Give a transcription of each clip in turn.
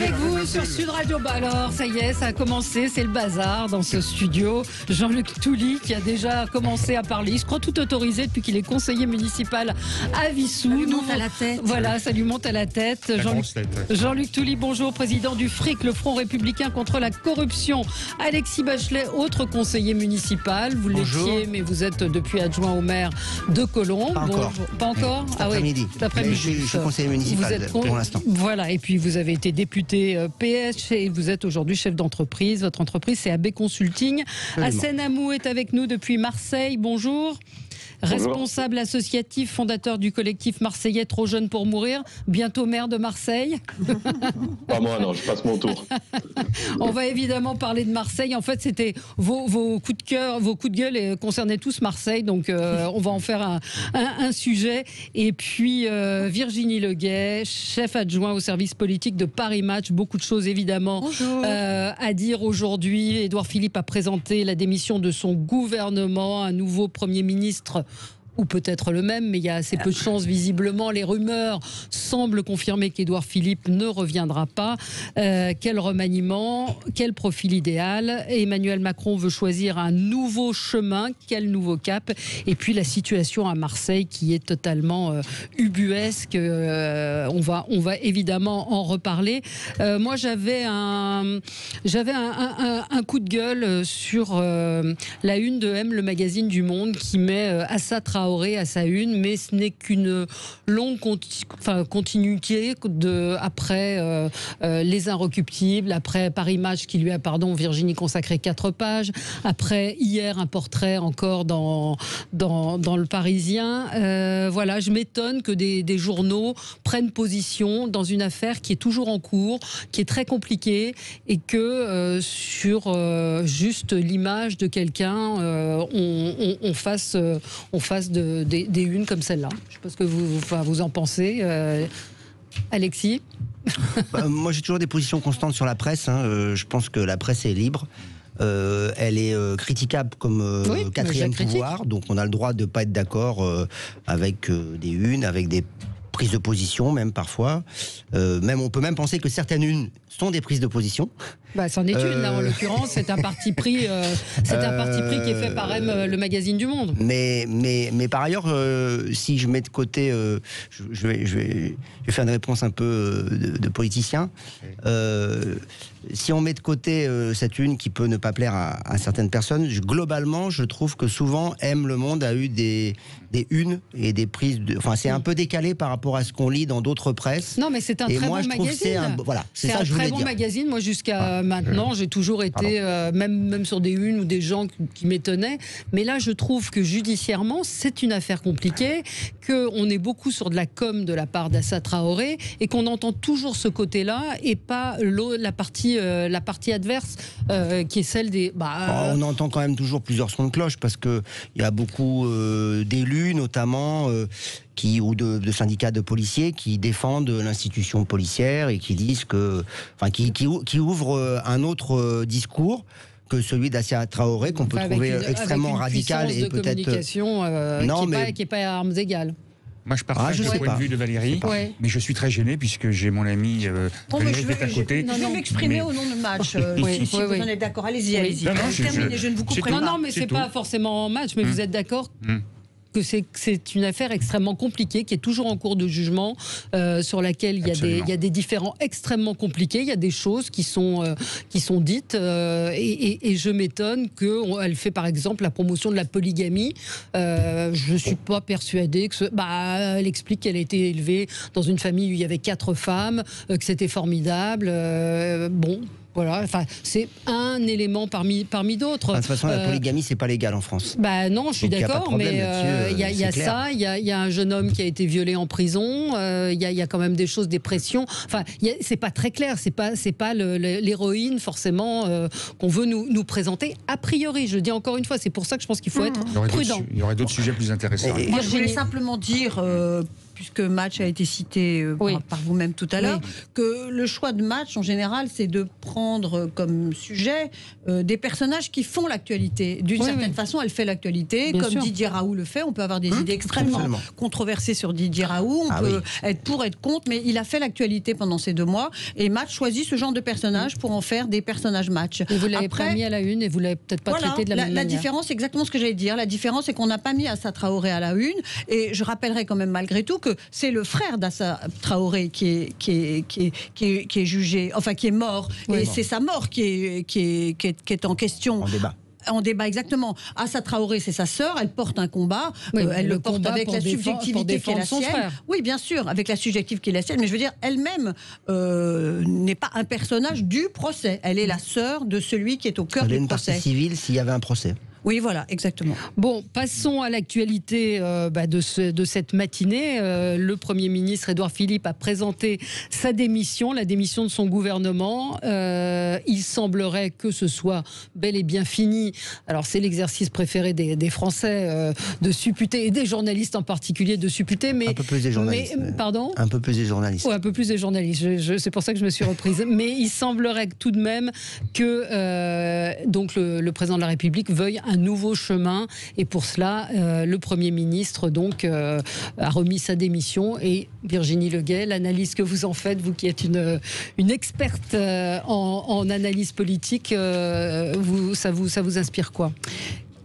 Avec vous sur Sud Radio. Bah alors, ça y est, ça a commencé, c'est le bazar dans ce studio. Jean-Luc Touly qui a déjà commencé à parler. Il se croit tout autorisé depuis qu'il est conseiller municipal à Vissou. Ça lui monte à la tête. Voilà, ça lui monte à la tête. Jean-Luc Touly, bonjour, président du FRIC, le Front républicain contre la corruption. Alexis Bachelet, autre conseiller municipal. Vous l'étiez, mais vous êtes depuis adjoint au maire de Colombes. Pas encore. Pas encore. Cet après-midi. Cet après-midi. Je suis conseiller municipal pour l'instant. Voilà, et puis vous avez été député PS et vous êtes aujourd'hui chef d'entreprise. Votre entreprise, c'est AB Consulting. Hassen Amou est avec nous depuis Marseille. Bonjour. Responsable associatif, fondateur du collectif marseillais Trop jeune pour mourir, bientôt maire de Marseille. Pas moi, non, je passe mon tour. On va évidemment parler de Marseille. En fait, c'était vos coups de cœur, vos coups de gueule concernaient tous Marseille, donc on va en faire un sujet. Et puis Virginie Leguet, chef adjoint au service politique de Paris Match. Beaucoup de choses évidemment à dire aujourd'hui. Édouard Philippe a présenté la démission de son gouvernement, un nouveau Premier ministre. Ou peut-être le même, mais il y a assez peu de chances. Visiblement, les rumeurs semblent confirmer qu'Édouard Philippe ne reviendra pas. Quel remaniement, quel profil idéal. Emmanuel Macron veut choisir un nouveau chemin, quel nouveau cap. Et puis la situation à Marseille qui est totalement ubuesque. On va évidemment en reparler. Moi, j'avais un coup de gueule sur la une de M, le magazine du Monde, qui met Assa Traoré à sa une, mais ce n'est qu'une longue continuité après Les Inrecuptibles, après Paris Match qui lui a, Virginie, consacré 4 pages, après hier un portrait encore dans le Parisien. Voilà, je m'étonne que des journaux prennent position dans une affaire qui est toujours en cours, qui est très compliquée, et que sur juste l'image de quelqu'un, on fasse des unes comme celle-là. Je ne sais pas ce que vous en pensez, Alexis. Moi, j'ai toujours des positions constantes sur la presse. Je pense que la presse est libre. Elle est critiquable comme quatrième pouvoir. Donc, on a le droit de ne pas être d'accord avec des unes, avec des prises de position, même parfois. On peut même penser que certaines unes sont des prises de position. C'en est une, là, en l'occurrence, c'est un parti pris, qui est fait par M, le magazine du Monde. Mais par ailleurs, si je mets de côté, je vais faire une réponse un peu de politicien. Si on met de côté cette une qui peut ne pas plaire à certaines personnes, globalement, je trouve que souvent, M, le Monde a eu des unes et des prises de... Enfin, c'est un peu décalé par rapport à ce qu'on lit dans d'autres presses. Non, mais c'est un très bon magazine. C'est un très bon magazine. Moi, jusqu'à maintenant, j'ai toujours été, même sur des unes ou des gens qui m'étonnaient. Mais là, je trouve que judiciairement, c'est une affaire compliquée, qu'on est beaucoup sur de la com de la part d'Assa Traoré et qu'on entend toujours ce côté-là et pas la partie adverse qui est celle des... On entend quand même toujours plusieurs sons de cloche parce qu'il y a beaucoup d'élus, notamment... ou de syndicats de policiers qui défendent l'institution policière et qui disent qui ouvrent un autre discours que celui d'Assa Traoré, qu'on peut trouver extrêmement radical et peut-être communication qui est pas à armes égales. Moi, je partage le point de vue de Valérie, mais je suis très gêné puisque j'ai mon ami Valérie qui est à côté. Je vais m'exprimer au nom de Match. Si vous en êtes d'accord, allez-y. Je ne vous couperai pas. Non, mais c'est pas forcément en Match, mais vous êtes d'accord que c'est une affaire extrêmement compliquée, qui est toujours en cours de jugement, sur laquelle il y a des différends extrêmement compliqués. Il y a des choses qui sont dites, et je m'étonne qu'elle fait par exemple la promotion de la polygamie. Je ne suis pas persuadée que elle explique qu'elle a été élevée dans une famille où il y avait 4 femmes, que c'était formidable. Voilà, c'est un élément parmi d'autres. De toute façon, la polygamie, c'est pas légal en France. Non, je suis d'accord, mais il y a ça, il y a un jeune homme qui a été violé en prison, il y a quand même des choses, des pressions. C'est pas très clair, c'est pas l'héroïne forcément qu'on veut nous présenter. A priori, je dis encore une fois, c'est pour ça que je pense qu'il faut être prudent. Il y aurait d'autres sujets plus intéressants. Moi, je voulais simplement dire... puisque Match a été cité par vous-même tout à l'heure, que le choix de Match, en général, c'est de prendre comme sujet des personnages qui font l'actualité. D'une certaine façon, elle fait l'actualité, comme Didier Raoult le fait. On peut avoir des idées extrêmement controversées sur Didier Raoult, on peut être pour, être contre, mais il a fait l'actualité pendant ces 2 mois, et Match choisit ce genre de personnages pour en faire des personnages Match. Et vous l'avez pas mis à la une, et vous l'avez peut-être pas traité de la même manière. La différence, c'est exactement ce que j'allais dire. La différence, c'est qu'on n'a pas mis Assa Traoré à la une, et je rappellerai quand même malgré tout que c'est le frère d'Assa Traoré qui est jugé, enfin qui est mort, et c'est sa mort qui est en question. En débat, exactement. Assa Traoré, c'est sa sœur, elle porte un combat, elle le porte avec la subjectivité qui est la sienne. Oui, bien sûr, avec la subjectivité qui est la sienne, mais je veux dire, elle-même n'est pas un personnage du procès. Elle est la sœur de celui qui est au cœur du procès. Elle est une partie civile s'il y avait un procès. Oui, voilà, exactement. Bon, passons à l'actualité de cette matinée. Le Premier ministre Édouard Philippe a présenté sa démission, la démission de son gouvernement. Il semblerait que ce soit bel et bien fini. Alors, c'est l'exercice préféré des Français de supputer, et des journalistes en particulier de supputer. Mais, un peu plus des journalistes. Pardon ? Un peu plus des journalistes. Oui, un peu plus des journalistes. C'est pour ça que je me suis reprise. Mais il semblerait tout de même que donc le président de la République veuille un nouveau chemin, et pour cela le Premier ministre donc a remis sa démission. Et Virginie Leguet, l'analyse que vous en faites, vous qui êtes une experte en analyse politique, ça vous inspire quoi ?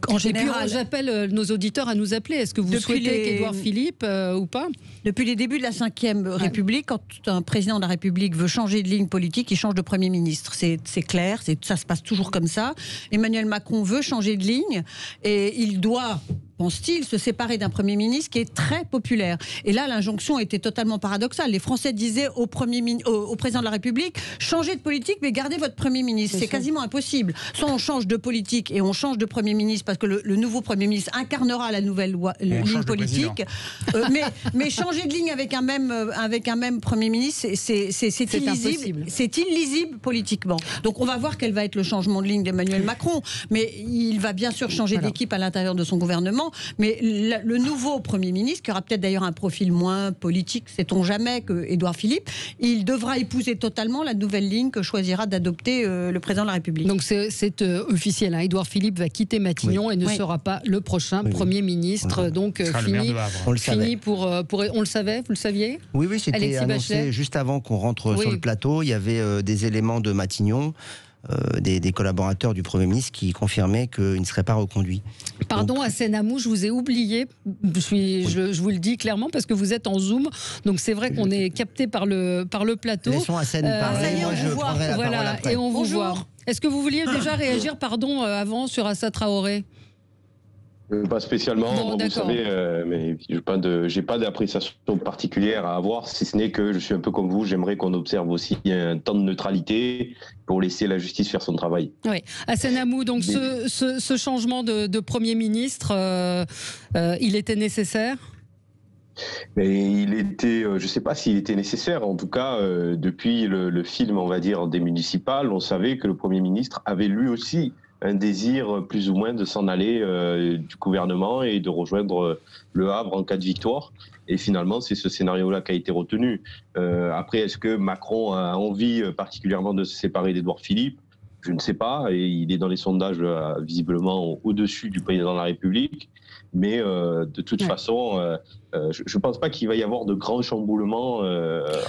En général, j'appelle nos auditeurs à nous appeler. Est-ce que vous souhaitez qu'Édouard Philippe ou pas ? Depuis les débuts de la Ve République, quand un président de la République veut changer de ligne politique, il change de Premier ministre. C'est clair, ça se passe toujours comme ça. Emmanuel Macron veut changer de ligne et il doit, pense-t-il, se séparer d'un Premier ministre qui est très populaire. Et là, l'injonction était totalement paradoxale. Les Français disaient au président de la République, changez de politique, mais gardez votre Premier ministre. C'est quasiment impossible. Soit on change de politique et on change de Premier ministre parce que le nouveau Premier ministre incarnera la nouvelle ligne politique. Mais changer de ligne avec un même Premier ministre, c'est illisible. C'est illisible politiquement. Donc on va voir quel va être le changement de ligne d'Emmanuel Macron. Mais il va bien sûr changer d'équipe à l'intérieur de son gouvernement. Mais le nouveau Premier ministre, qui aura peut-être d'ailleurs un profil moins politique, sait-on jamais, que Édouard Philippe, il devra épouser totalement la nouvelle ligne que choisira d'adopter le président de la République. Donc c'est officiel, hein. Édouard Philippe va quitter Matignon et ne sera pas le prochain Premier ministre. Donc fini pour... On le savait, vous le saviez ? Oui, c'était annoncé juste avant qu'on rentre sur le plateau. Il y avait des éléments de Matignon. Des collaborateurs du Premier ministre qui confirmaient qu'il ne serait pas reconduit. Pardon, Hassen Amou, je vous ai oublié. Je vous le dis clairement parce que vous êtes en Zoom. Donc c'est vrai qu'on est capté par le plateau. Laissons Hassen parler. Moi, je prendrai la parole après. Et on vous voit. Est-ce que vous vouliez déjà réagir, avant, sur Assa Traoré ? Pas spécialement, vous savez, mais j'ai pas d'appréciation particulière à avoir, si ce n'est que je suis un peu comme vous, j'aimerais qu'on observe aussi un temps de neutralité pour laisser la justice faire son travail. Oui, Hassen Amou, donc ce changement de Premier ministre, il était nécessaire ? Mais il était, je ne sais pas s'il était nécessaire. En tout cas, depuis le film, on va dire, des municipales, on savait que le Premier ministre avait lui aussi un désir plus ou moins de s'en aller du gouvernement et de rejoindre Le Havre en cas de victoire. Et finalement, c'est ce scénario-là qui a été retenu. Après, est-ce que Macron a envie particulièrement de se séparer d'Édouard Philippe ? Je ne sais pas. Et il est dans les sondages visiblement au-dessus du président de la République. Mais de toute façon, je ne pense pas qu'il va y avoir de grands chamboulements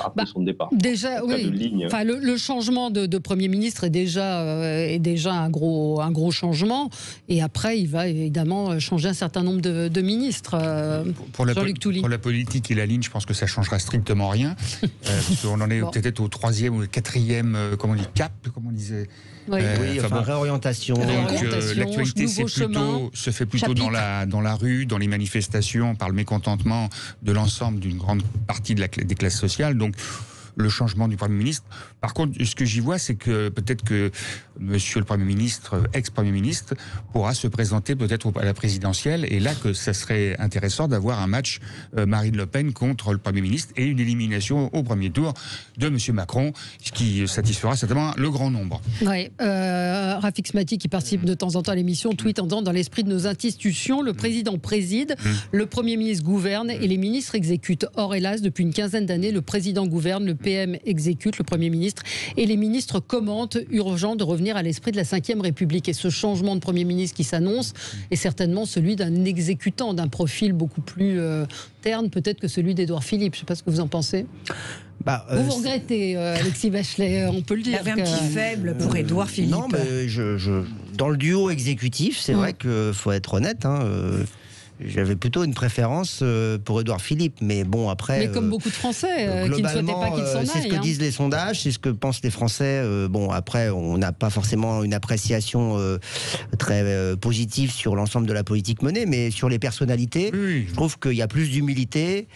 après son départ. Déjà, oui. Enfin, le changement de Premier ministre est déjà un gros changement. Et après, il va évidemment changer un certain nombre de ministres. Pour la politique et la ligne, je pense que ça ne changera strictement rien. Parce qu'on en est peut-être au 3e ou au 4e, comment on dit, cap, comme on disait. Réorientation. L'actualité se fait plutôt dans la rue, dans les manifestations, par le mécontentement de l'ensemble d'une grande partie des classes sociales. Donc, le changement du Premier ministre. Par contre, ce que j'y vois, c'est que peut-être que Monsieur le Premier ministre, ex-Premier ministre, pourra se présenter peut-être à la présidentielle, et là que ça serait intéressant d'avoir un match Marine Le Pen contre le Premier ministre et une élimination au premier tour de Monsieur Macron, ce qui satisfera certainement le grand nombre. Oui, Rafik Smati, qui participe de temps en temps à l'émission, tweet en disant: dans l'esprit de nos institutions, le président préside, le Premier ministre gouverne et les ministres exécutent. Or, hélas, depuis une quinzaine d'années, le président gouverne, le PM exécute, le Premier ministre, et les ministres commentent. Urgent de revenir à l'esprit de la Ve République. Et ce changement de Premier ministre qui s'annonce est certainement celui d'un exécutant, d'un profil beaucoup plus terne peut-être que celui d'Édouard Philippe. Je ne sais pas ce que vous en pensez. Vous regrettez, Alexis Bachelet, on peut le dire. Il avait un petit faible pour Édouard Philippe. Non, mais dans le duo exécutif, c'est vrai qu'il faut être honnête. J'avais plutôt une préférence pour Édouard Philippe, mais bon, après... Mais comme beaucoup de Français qui ne souhaitaient pas qu'il s'en aille. C'est ce que disent les sondages, c'est ce que pensent les Français. Bon, après, on n'a pas forcément une appréciation très positive sur l'ensemble de la politique menée, mais sur les personnalités, je trouve qu'il y a plus d'humilité.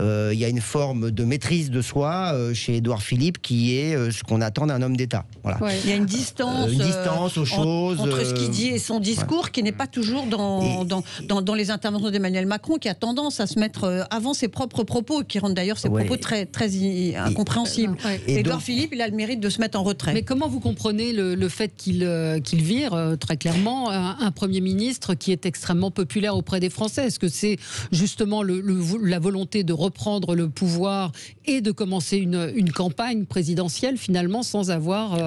Il y a une forme de maîtrise de soi chez Édouard Philippe qui est ce qu'on attend d'un homme d'État. Voilà. Ouais, il y a une distance aux choses entre ce qu'il dit et son discours qui n'est pas toujours dans les interventions d'Emmanuel Macron, qui a tendance à se mettre avant ses propres propos, qui rendent d'ailleurs ses propos très incompréhensibles. Édouard Philippe, il a le mérite de se mettre en retrait. Mais comment vous comprenez le fait qu'il vire très clairement un Premier ministre qui est extrêmement populaire auprès des Français? Est-ce que c'est justement la volonté de reprendre le pouvoir et de commencer une campagne présidentielle finalement sans avoir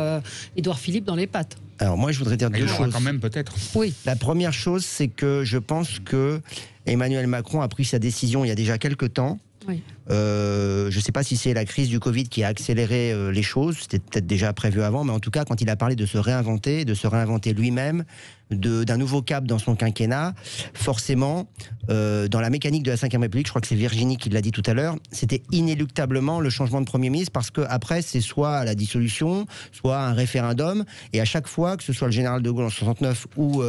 Édouard Philippe dans les pattes? Alors moi je voudrais dire deux choses. Quand même peut-être. Oui. La première chose, c'est que je pense que Emmanuel Macron a pris sa décision il y a déjà quelques temps. Oui. Je ne sais pas si c'est la crise du Covid qui a accéléré les choses, c'était peut-être déjà prévu avant, mais en tout cas quand il a parlé de se réinventer lui-même, d'un nouveau cap dans son quinquennat, forcément, dans la mécanique de la Ve République, je crois que c'est Virginie qui l'a dit tout à l'heure, c'était inéluctablement le changement de Premier ministre, parce qu'après c'est soit la dissolution, soit un référendum, et à chaque fois, que ce soit le général de Gaulle en 69 ou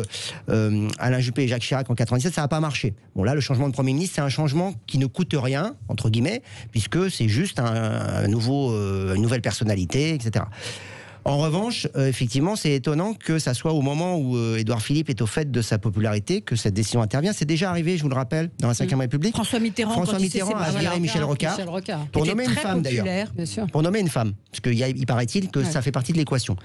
Alain Juppé et Jacques Chirac en 97, ça n'a pas marché. Bon là, le changement de Premier ministre, c'est un changement qui ne coûte rien, entre guillemets, puisque c'est juste une nouvelle personnalité, etc. En revanche, effectivement, c'est étonnant que ça soit au moment où Édouard Philippe est au fait de sa popularité que cette décision intervient. C'est déjà arrivé, je vous le rappelle, dans la Ve République. François Mitterrand a viré Michel Rocard pour nommer une femme, d'ailleurs. Pour nommer une femme, parce qu'il paraît-il que ça fait partie de l'équation.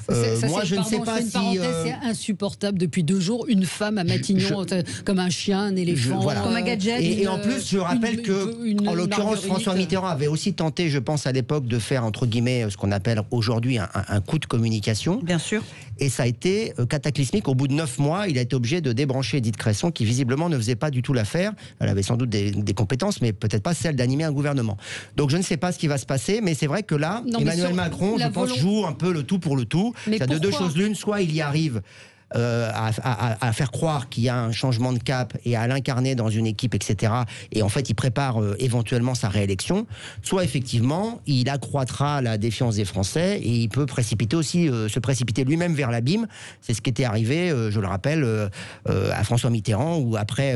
Moi, je ne sais pas si... C'est insupportable depuis 2 jours, une femme à Matignon, comme un chien, un éléphant, comme un gadget. Et en plus, je rappelle que, en l'occurrence, François Mitterrand avait aussi tenté, je pense, à l'époque, de faire, entre guillemets, ce qu'on appelle aujourd'hui un coup de communication. Bien sûr. Et ça a été cataclysmique. Au bout de 9 mois, il a été obligé de débrancher Edith Cresson, qui visiblement ne faisait pas du tout l'affaire. Elle avait sans doute des compétences, mais peut-être pas celle d'animer un gouvernement. Donc je ne sais pas ce qui va se passer, mais c'est vrai que là, Emmanuel Macron, je pense, joue un peu le tout pour le tout. C'est de 2 choses l'une, soit il y arrive à faire croire qu'il y a un changement de cap et à l'incarner dans une équipe, etc. Et en fait, il prépare éventuellement sa réélection. Soit effectivement, il accroîtra la défiance des Français et il peut se précipiter lui-même vers l'abîme. C'est ce qui était arrivé, je le rappelle, à François Mitterrand, où après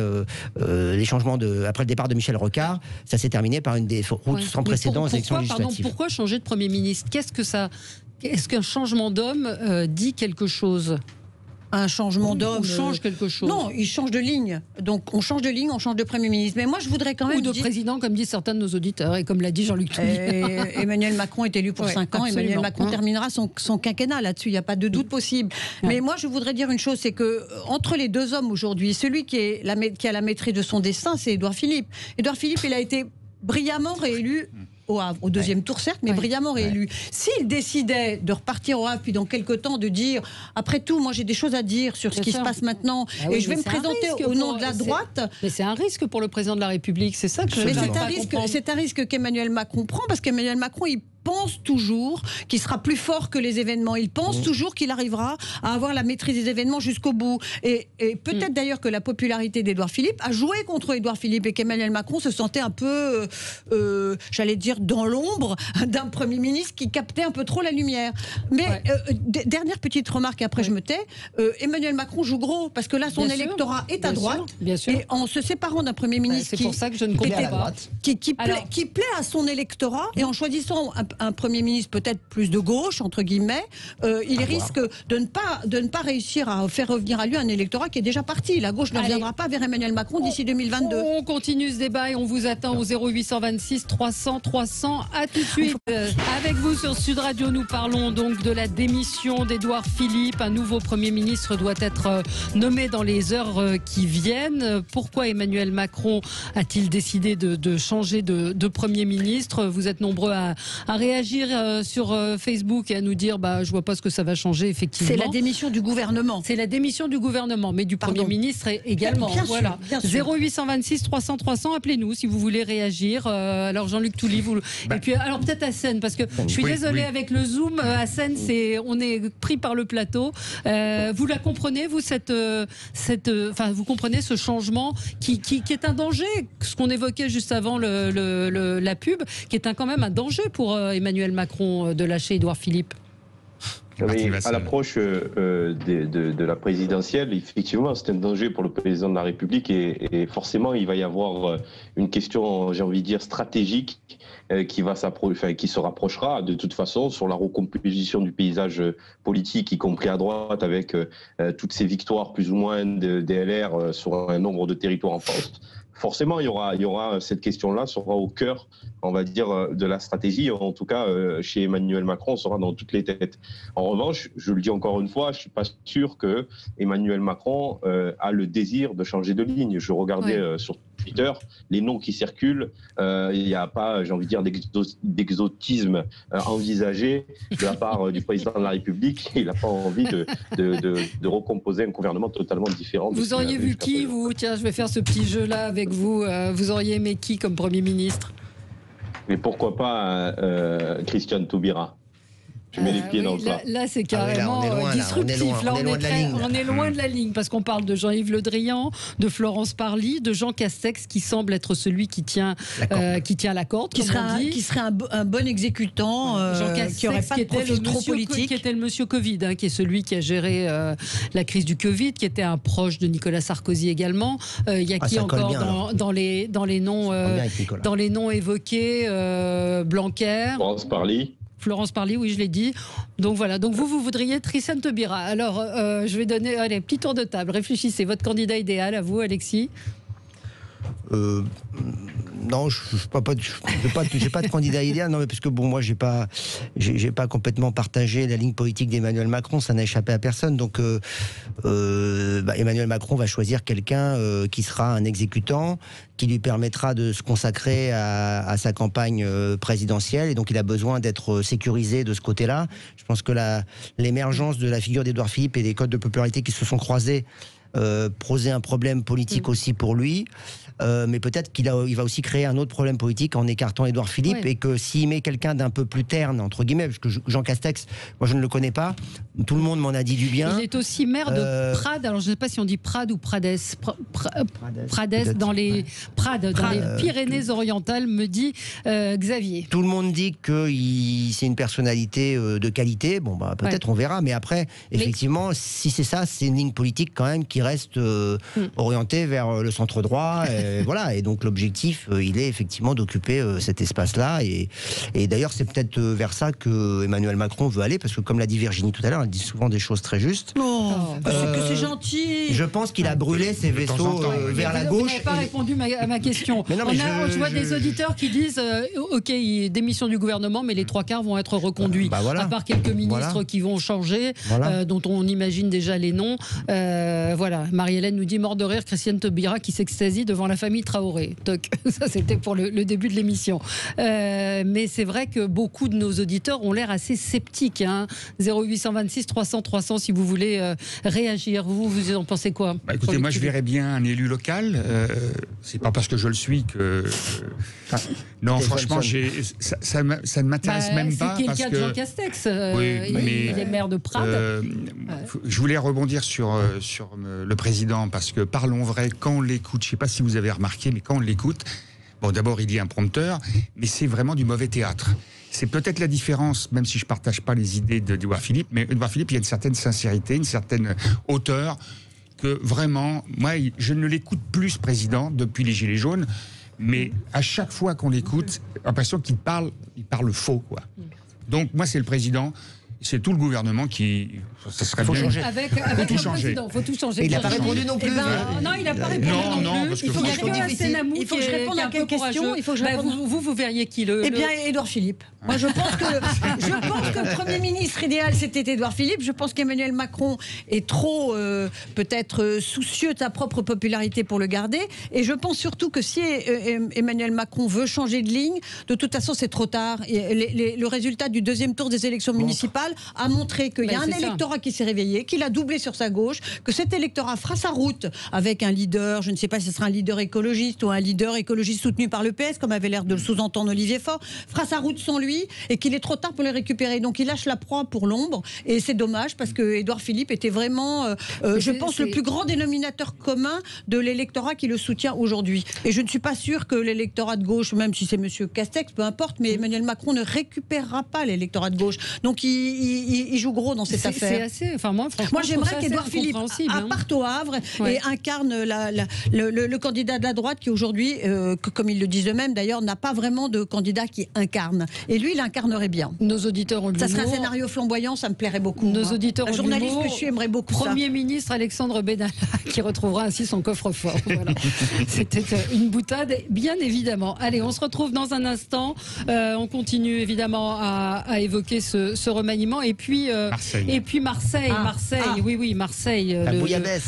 après le départ de Michel Rocard, ça s'est terminé par une déroute sans précédent aux élections législatives. Pourquoi changer de Premier ministre? Est-ce qu'un changement d'homme dit quelque chose? Un changement d'homme. On change quelque chose. Non, il change de ligne. Donc on change de ligne, on change de Premier ministre. Mais moi je voudrais quand même. Ou de président, comme disent certains de nos auditeurs, et comme l'a dit Jean-Luc Touy. Emmanuel Macron est élu pour 5 ans. Emmanuel Macron terminera son quinquennat là-dessus. Il n'y a pas de doute possible. Mais moi je voudrais dire une chose, c'est que entre les 2 hommes aujourd'hui, celui qui a la maîtrise de son destin, c'est Édouard Philippe. Édouard Philippe, il a été brillamment réélu au Havre, au 2e tour certes, mais brillamment réélu. S'il décidait de repartir au Havre, puis dans quelques temps de dire, après tout, moi j'ai des choses à dire sur ce qui se passe maintenant, et je vais me présenter au nom de la droite. Mais c'est un risque pour le président de la République, c'est ça que je veux dire. C'est un risque qu'Emmanuel Macron prend, parce qu'Emmanuel Macron, il pense toujours qu'il sera plus fort que les événements. Il pense toujours qu'il arrivera à avoir la maîtrise des événements jusqu'au bout. Et peut-être d'ailleurs que la popularité d'Édouard Philippe a joué contre Édouard Philippe et qu'Emmanuel Macron se sentait un peu, j'allais dire, dans l'ombre d'un Premier ministre qui captait un peu trop la lumière. Mais dernière petite remarque, et après je me tais, Emmanuel Macron joue gros, parce que là son électorat est à droite. Bien sûr. Et en se séparant d'un Premier ministre c'est pour ça que je ne comprends pas. qui plaît à son électorat, et en choisissant un un Premier ministre peut-être plus de gauche, entre guillemets, il risque de ne pas réussir à faire revenir à lui un électorat qui est déjà parti. La gauche ne reviendra pas vers Emmanuel Macron d'ici 2022. On continue ce débat et on vous attend au 0826 300 300. À tout de suite. Avec vous sur Sud Radio, nous parlons donc de la démission d'Édouard Philippe. Un nouveau Premier ministre doit être nommé dans les heures qui viennent. Pourquoi Emmanuel Macron a-t-il décidé de changer de Premier ministre? Vous êtes nombreux à réagir sur Facebook et à nous dire je vois pas ce que ça va changer, effectivement. C'est la démission du gouvernement. C'est la démission du gouvernement, mais du Premier ministre également. Bien voilà. Sûr. 0826 300 300, appelez-nous si vous voulez réagir. Alors Jean-Luc Touly, et puis alors peut-être Hassen, parce que je suis désolée avec le Zoom, Hassen, on est pris par le plateau. Vous la comprenez, vous vous comprenez ce changement qui est un danger, ce qu'on évoquait juste avant la pub, qui est quand même un danger pour Emmanuel Macron de lâcher Édouard Philippe. Oui, à l'approche de la présidentielle, effectivement, c'est un danger pour le président de la République et forcément, il va y avoir une question, j'ai envie de dire, stratégique qui se rapprochera de toute façon sur la recomposition du paysage politique, y compris à droite, avec toutes ces victoires plus ou moins des LR sur un nombre de territoires en France. Forcément, il y aura cette question-là sera au cœur, on va dire, de la stratégie. En tout cas, chez Emmanuel Macron, on sera dans toutes les têtes. En revanche, je le dis encore une fois, je suis pas sûr que Emmanuel Macron a le désir de changer de ligne. Je regardais sur Twitter les noms qui circulent. Il n'y a pas, j'ai envie de dire, d'exotisme envisagé de la part du président de la République. Il n'a pas envie de recomposer un gouvernement totalement différent. Vous auriez vu qui, vous? Tiens, je vais faire ce petit jeu-là avec vous. Vous auriez aimé qui comme Premier ministre? Mais pourquoi pas Christiane Taubira? Je mets les pieds dans le plat. Là, c'est carrément disruptif. Là, on est loin de la ligne, parce qu'on parle de Jean-Yves Le Drian, de Florence Parly, de Jean Castex, qui semble être celui qui tient la corde, qui serait un bon exécutant, Jean Castex, qui n'aurait pas de profil trop politique. Qui était le monsieur Covid, qui est celui qui a géré la crise du Covid, qui était un proche de Nicolas Sarkozy également. Il y a qui encore dans les noms évoqués? Blanquer. Florence Parly, oui, je l'ai dit. Donc voilà, donc vous voudriez Christiane Taubira. Alors, je vais donner, allez, petit tour de table. Réfléchissez, votre candidat idéal, à vous, Alexis? Non, j'ai pas de candidat idéal. Non, mais parce que bon, moi, j'ai pas complètement partagé la ligne politique d'Emmanuel Macron. Ça n'a échappé à personne. Donc, Emmanuel Macron va choisir quelqu'un qui sera un exécutant, qui lui permettra de se consacrer à sa campagne présidentielle. Et donc, il a besoin d'être sécurisé de ce côté-là. Je pense que l'émergence de la figure d'Édouard Philippe et des codes de popularité qui se sont croisés poser un problème politique aussi pour lui, mais peut-être il va aussi créer un autre problème politique en écartant Édouard Philippe, et que s'il met quelqu'un d'un peu plus terne, entre guillemets, parce que Jean Castex, moi je ne le connais pas, tout le monde m'en a dit du bien. Il est aussi maire de Prades, alors je ne sais pas si on dit Prades ou Prades, Prades dans les Pyrénées-Orientales, me dit Xavier. Tout le monde dit que c'est une personnalité de qualité, bon peut-être on verra, mais après, effectivement, si c'est ça, c'est une ligne politique quand même qui reste orienté vers le centre droit, voilà. Et donc l'objectif, il est effectivement d'occuper cet espace-là. Et d'ailleurs, c'est peut-être vers ça que Emmanuel Macron veut aller, parce que comme l'a dit Virginie tout à l'heure, elle dit souvent des choses très justes. Que c'est gentil. Je pense qu'il a brûlé ses vaisseaux vers la gauche. Vous n'avez pas répondu à ma question. Je vois des auditeurs qui disent OK, démission du gouvernement, mais les trois quarts vont être reconduits. À part quelques ministres qui vont changer, dont on imagine déjà les noms. Voilà, Marie-Hélène nous dit mort de rire, Christiane Taubira qui s'extasie devant la famille Traoré. Toc. Ça, c'était pour le début de l'émission. Mais c'est vrai que beaucoup de nos auditeurs ont l'air assez sceptiques. 0826 300 300 si vous voulez réagir. Vous en pensez quoi? Écoutez, moi je verrais bien un élu local. C'est pas parce que je le suis que... non, franchement, ça ne m'intéresse même pas. C'était le cas de Jean Castex. Il est maire de Prades. Je voulais rebondir sur le président, parce que parlons vrai, quand on l'écoute, je ne sais pas si vous avez remarqué, mais quand on l'écoute, bon, d'abord il dit un prompteur, mais c'est vraiment du mauvais théâtre. C'est peut-être la différence, même si je ne partage pas les idées d'Édouard Philippe, mais Édouard Philippe, il y a une certaine sincérité, une certaine hauteur, que vraiment, moi, je ne l'écoute plus, ce président, depuis les Gilets jaunes. Mais à chaque fois qu'on l'écoute, l'impression qu'il parle faux, quoi. Donc moi, c'est le président, c'est tout le gouvernement qui... Ça serait faut bien. changer. Avec tout le changer. président, faut tout changer. Et il n'a pas répondu non plus. Non, il n'a pas répondu Non, plus. parce que Il faut franchement- que Assenamou, Il faut que je réponde à quelle question. Il faut que je réponde. Vous verriez qui Eh bien, Édouard Philippe. Moi, je pense que le Premier ministre idéal, c'était Édouard Philippe. Je pense qu'Emmanuel Macron est trop, peut-être, soucieux de sa propre popularité pour le garder. Et je pense surtout que si Emmanuel Macron veut changer de ligne, de toute façon, c'est trop tard. Et le résultat du deuxième tour des élections municipales a montré qu'il y a un électorat qui s'est réveillé, qu'il a doublé sur sa gauche, que cet électorat fera sa route avec un leader, je ne sais pas si ce sera un leader écologiste ou un leader écologiste soutenu par le PS, comme avait l'air de le sous-entendre Olivier Faure, fera sa route sans lui et qu'il est trop tard pour les récupérer. Donc il lâche la proie pour l'ombre et c'est dommage parce que Édouard Philippe était vraiment, je pense, le plus grand dénominateur commun de l'électorat qui le soutient aujourd'hui. Et je ne suis pas sûre que l'électorat de gauche, même si c'est monsieur Castex, peu importe, mais Emmanuel Macron ne récupérera pas l'électorat de gauche. Donc il joue gros dans cette affaire. C'est assez... Enfin, moi, j'aimerais qu'Édouard Philippe parte au Havre et incarne le candidat de la droite qui aujourd'hui, comme ils le disent eux-mêmes d'ailleurs, n'a pas vraiment de candidat qui incarne. Et lui, il incarnerait bien. Nos auditeurs ont ça serait un scénario flamboyant, ça me plairait beaucoup. Nos auditeurs un journaliste que je suis aimerait beaucoup Premier ministre Alexandre Benalla qui retrouvera ainsi son coffre-fort. Voilà. C'était une boutade, bien évidemment. Allez, on se retrouve dans un instant. On continue évidemment à évoquer ce remaniement. Et puis Marseille. Oui, Marseille.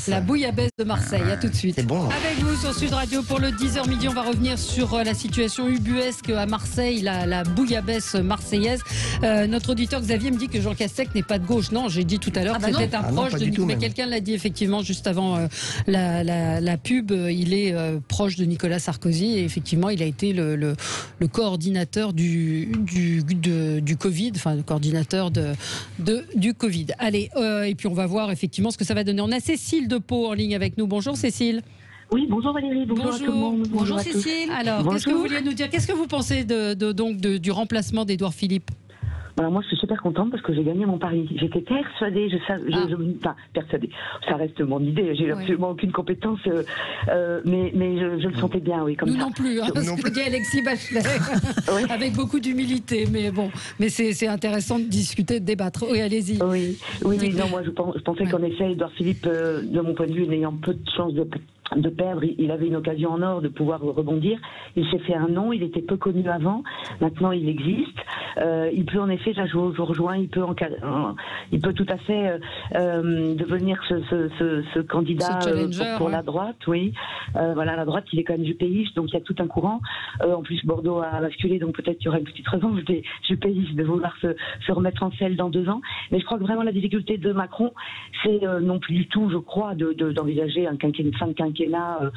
La bouillabaisse de Marseille. À tout de suite. C'est bon. Avec vous sur Sud Radio pour le 10h midi, on va revenir sur la situation ubuesque à Marseille, la bouillabaisse marseillaise. Notre auditeur Xavier me dit que Jean Castex n'est pas de gauche. Non, j'ai dit tout à l'heure que c'était un proche de Nicolas. Mais quelqu'un l'a dit effectivement juste avant la pub. Il est proche de Nicolas Sarkozy et effectivement, il a été le coordinateur du Covid, enfin le coordinateur du Covid. Allez, et puis on va voir effectivement ce que ça va donner. On a Cécile de Pau en ligne avec nous. Bonjour Cécile. Oui, bonjour Valérie, bonjour à tout le monde. Bonjour à tous. Cécile. Alors, qu'est-ce que vous vouliez nous dire? Qu'est-ce que vous pensez du remplacement d'Édouard Philippe? Alors moi, je suis super contente parce que j'ai gagné mon pari. J'étais persuadée, enfin persuadée. Ça reste mon idée. J'ai absolument aucune compétence, mais je le sentais bien, oui, comme nous ça. Non plus. Hein, ce que dit Alexis Bachelet, avec beaucoup d'humilité. Mais bon, c'est intéressant de discuter, de débattre. Oui, allez-y. Oui. Non, moi je pensais qu'en effet, Édouard Philippe, de mon point de vue, n'ayant peu de chances de perdre, il avait une occasion en or de pouvoir rebondir. Il s'est fait un nom, il était peu connu avant, maintenant il existe. Il peut en effet, là je vous rejoins, il peut tout à fait devenir ce candidat pour la droite, oui. Voilà, la droite, il est quand même jupéiste, donc il y a tout un courant. En plus, Bordeaux a basculé, donc peut-être qu'il y aura une petite revanche des jupéistes de vouloir se remettre en selle dans 2 ans. Mais je crois que vraiment la difficulté de Macron, c'est non plus du tout, je crois, d'envisager une fin de quinquennat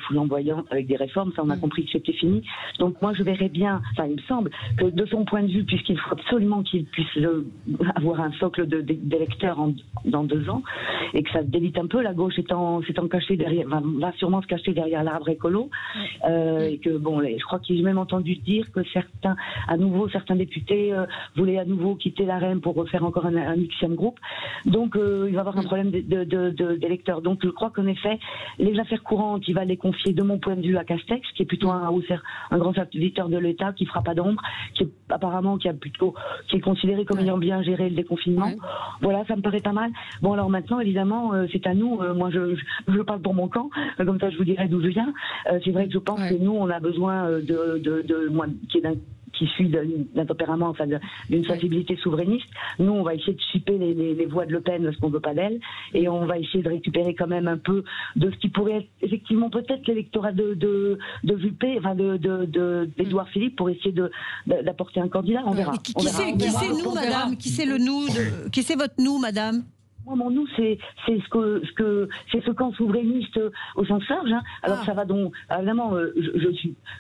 flamboyante avec des réformes. Ça, on a compris que c'était fini. Donc moi, je verrais bien, enfin, il me semble que de son point de vue, puisqu'il faut absolument qu'il puisse avoir un socle d'électeurs dans 2 ans, et que ça se délite un peu, la gauche s'étant cachée derrière, va sûrement se cacher derrière l'arbre écolo, et que bon, je crois qu'il j'ai même entendu dire que certains députés voulaient à nouveau quitter l'AREM pour refaire encore un Xème groupe. Donc il va y avoir un problème d'électeurs. Donc je crois qu'en effet, les affaires courantes, il va les confier de mon point de vue à Castex, qui est plutôt un grand serviteur de l'État, qui fera pas d'ombre, qui est considéré comme ayant bien géré le déconfinement. Voilà, ça me paraît pas mal. Bon, alors maintenant, évidemment, c'est à nous. Moi, je parle pour mon camp, comme ça je vous dirai d'où je viens. C'est vrai que je pense que nous, on a besoin de moi, qui suit d'un tempérament, enfin d'une sensibilité souverainiste. Nous, on va essayer de chipper les voix de Le Pen parce qu'on veut pas d'elle, et on va essayer de récupérer quand même un peu de ce qui pourrait être effectivement peut-être l'électorat de Juppé, enfin d'Édouard Philippe, pour essayer d'apporter un candidat. On verra. Qui c'est nous, madame? Qui c'est le nous? Qui c'est votre nous, madame? Moi, mon nous, c'est ce camp souverainiste au sens large. Hein. Alors ça va donc, évidemment,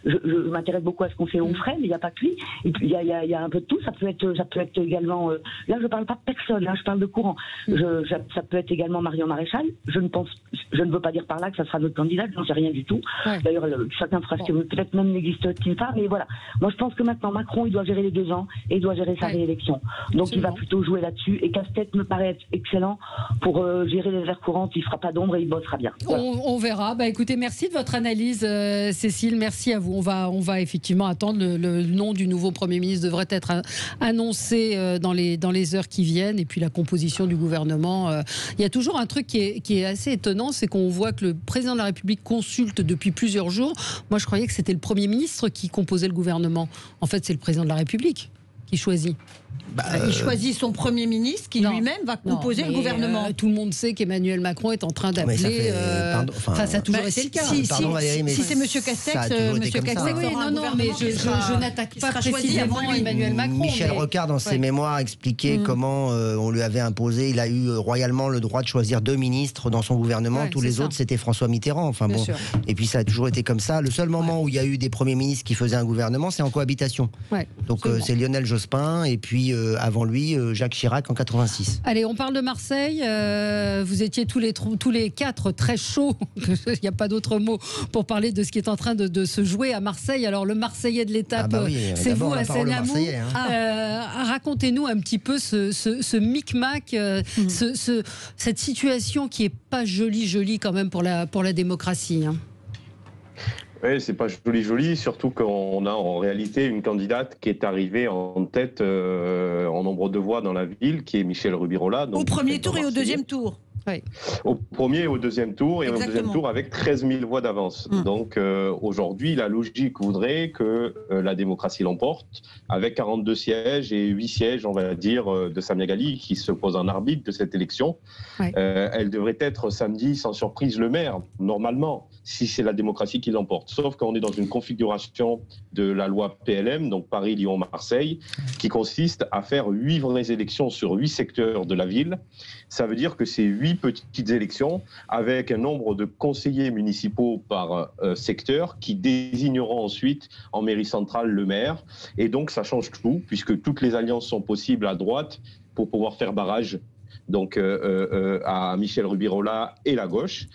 je m'intéresse beaucoup à ce qu'on fait au Frais, mais il n'y a pas que lui. Et puis il y a un peu de tout. Ça peut être également. Là, je parle pas de personne. Là, je parle de courant. Ça peut être également Marion Maréchal. Je ne veux pas dire par là que ça sera notre candidat. Je n'en sais rien du tout. Ouais. D'ailleurs, chacun fera ce que peut-être même n'existe-t-il pas. Mais voilà. Moi, je pense que maintenant Macron, il doit gérer les 2 ans et il doit gérer sa réélection. Donc, il va plutôt jouer là-dessus. Et Castex me paraît être excellent. compétent pour gérer les affaires courantes. Il fera pas d'ombre et il bossera bien. Voilà. On verra. Bah, écoutez, merci de votre analyse, Cécile. Merci à vous. On va effectivement attendre. Le nom du nouveau Premier ministre devrait être annoncé dans les heures qui viennent. Et puis la composition du gouvernement. Il y a toujours un truc qui est assez étonnant, c'est qu'on voit que le président de la République consulte depuis plusieurs jours. Moi, je croyais que c'était le Premier ministre qui composait le gouvernement. En fait, c'est le président de la République qui choisit. Il choisit son Premier ministre qui lui-même va composer le gouvernement. Tout le monde sait qu'Emmanuel Macron est en train d'appeler. Ça a toujours été le cas. Si c'est M. Castex, M. Castex mais je n'attaque pas précisément Emmanuel Macron. Michel Rocard, dans ses mémoires, expliquait comment on lui avait imposé, il a eu royalement le droit de choisir 2 ministres dans son gouvernement. Tous les autres, c'était François Mitterrand. Enfin bon. Et puis ça a toujours été comme ça. Le seul moment où il y a eu des premiers ministres qui faisaient un gouvernement, c'est en cohabitation. Donc c'est Lionel Jospin et puis avant lui, Jacques Chirac en 86. Allez, on parle de Marseille. Vous étiez tous les 4 très chauds. Il n'y a pas d'autre mot pour parler de ce qui est en train de se jouer à Marseille. Alors, le Marseillais de l'étape, c'est vous, Hassan Amou. Racontez-nous un petit peu ce micmac, cette situation qui n'est pas jolie quand même pour la démocratie. Hein. Oui, c'est pas joli, surtout qu'on a en réalité une candidate qui est arrivée en tête en nombre de voix dans la ville, qui est Michel Rubirola. Au premier tour et au deuxième tour. Oui. Au premier et au deuxième tour, et au deuxième tour avec 13 000 voix d'avance. Donc aujourd'hui, la logique voudrait que la démocratie l'emporte, avec 42 sièges et 8 sièges, on va dire, de Samia Ghali, qui se pose en arbitre de cette élection. Elle devrait être samedi, sans surprise, le maire, normalement, si c'est la démocratie qui l'emporte. Sauf qu'on est dans une configuration de la loi PLM, donc Paris, Lyon, Marseille, qui consiste à faire 8 vraies élections sur 8 secteurs de la ville. Ça veut dire que c'est 8 petites élections avec un nombre de conseillers municipaux par secteur qui désigneront ensuite en mairie centrale le maire. Et donc ça change tout, puisque toutes les alliances sont possibles à droite pour pouvoir faire barrage donc à Michel Rubirola et la gauche.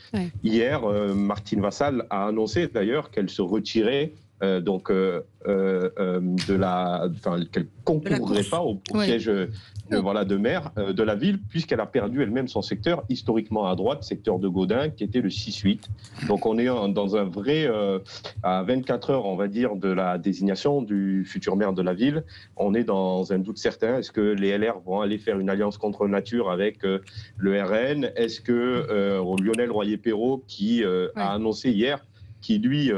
Hier, Martine Vassal a annoncé d'ailleurs qu'elle se retirait qu'elle concourrait pas au siège de maire de la ville, puisqu'elle a perdu elle-même son secteur historiquement à droite, secteur de Gaudin, qui était le 6-8. Donc on est dans un vrai, à 24 heures, on va dire, de la désignation du futur maire de la ville, on est dans un doute certain. Est-ce que les LR vont aller faire une alliance contre nature avec le RN? Est-ce que Lionel Royer-Perrot, qui a annoncé hier qu'il lui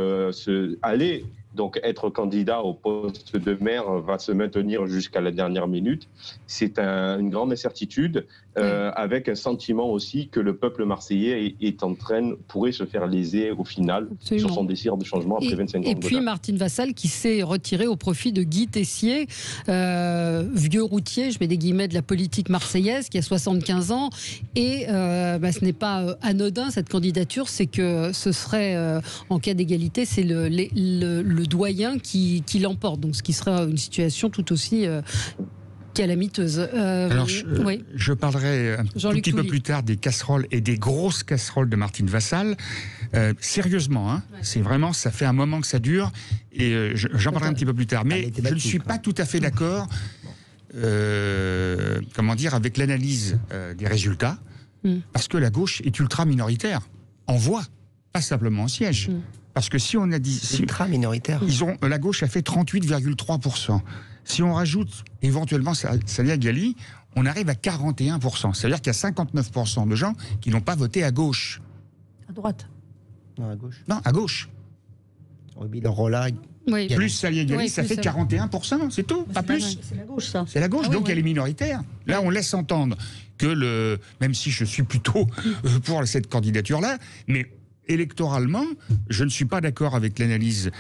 allait donc être candidat au poste de maire, va se maintenir jusqu'à la dernière minute? C'est une grande incertitude, avec un sentiment aussi que le peuple marseillais pourrait se faire léser au final sur son désir de changement après 25 ans. Et puis Martine Vassal qui s'est retirée au profit de Guy Tessier, vieux routier, je mets des guillemets, de la politique marseillaise, qui a 75 ans. Et ce n'est pas anodin cette candidature, c'est que ce serait, en cas d'égalité, c'est le doyen qui l'emporte. Donc ce qui sera une situation tout aussi calamiteuse. Alors, je parlerai un tout petit peu plus tard des casseroles et des grosses casseroles de Martine Vassal. Sérieusement, hein, c'est vraiment, ça fait un moment que ça dure, et j'en parlerai un petit peu plus tard. Mais je ne suis pas tout à fait d'accord, avec l'analyse des résultats, parce que la gauche est ultra minoritaire en voix, pas simplement en siège. Parce que si on a dit... ultra minoritaire. La gauche a fait 38,3%. Si on rajoute éventuellement Samia Ghali, on arrive à 41%. C'est-à-dire qu'il y a 59% de gens qui n'ont pas voté à gauche. À droite. Non, à gauche. Non, à gauche. Rubirola. Plus Samia Ghali, ça fait 41%, c'est tout, pas plus. C'est la gauche, ça. C'est la gauche, donc elle est minoritaire. Là, on laisse entendre que même si je suis plutôt pour cette candidature-là, mais électoralement, je ne suis pas d'accord avec l'analyse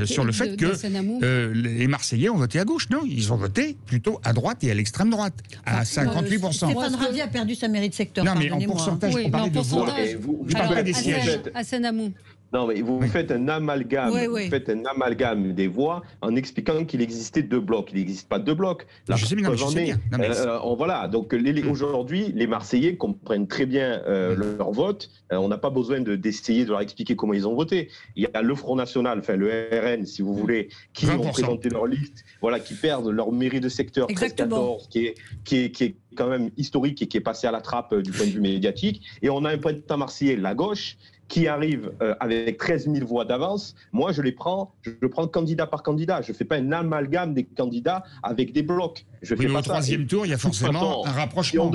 sur le fait que les Marseillais ont voté à gauche. Non, ils ont voté plutôt à droite et à l'extrême droite, à 58%. Stéphane Ravier a perdu sa mairie de secteur. Non, mais en pourcentage, on parlait de voix. Je parle pas des sièges. Hassan Amou. Non, mais vous faites un amalgame, vous faites un amalgame des voix en expliquant qu'il existait 2 blocs. Il n'existe pas 2 blocs. Je sais bien. Voilà. Donc aujourd'hui, les Marseillais comprennent très bien leur vote. On n'a pas besoin d'essayer de leur expliquer comment ils ont voté. Il y a le Front National, enfin le RN, si vous voulez, qui 20%. ont présenté leur liste, voilà, qui perdent leur mairie de secteur 13-14, qui est quand même historique et qui est passé à la trappe du point de vue médiatique. Et on a un président marseillais, la gauche, qui arrive avec 13 000 voix d'avance. Moi, je prends candidat par candidat. Je ne fais pas un amalgame des candidats avec des blocs. Je fais au pas troisième tour, il y a forcément un rapprochement.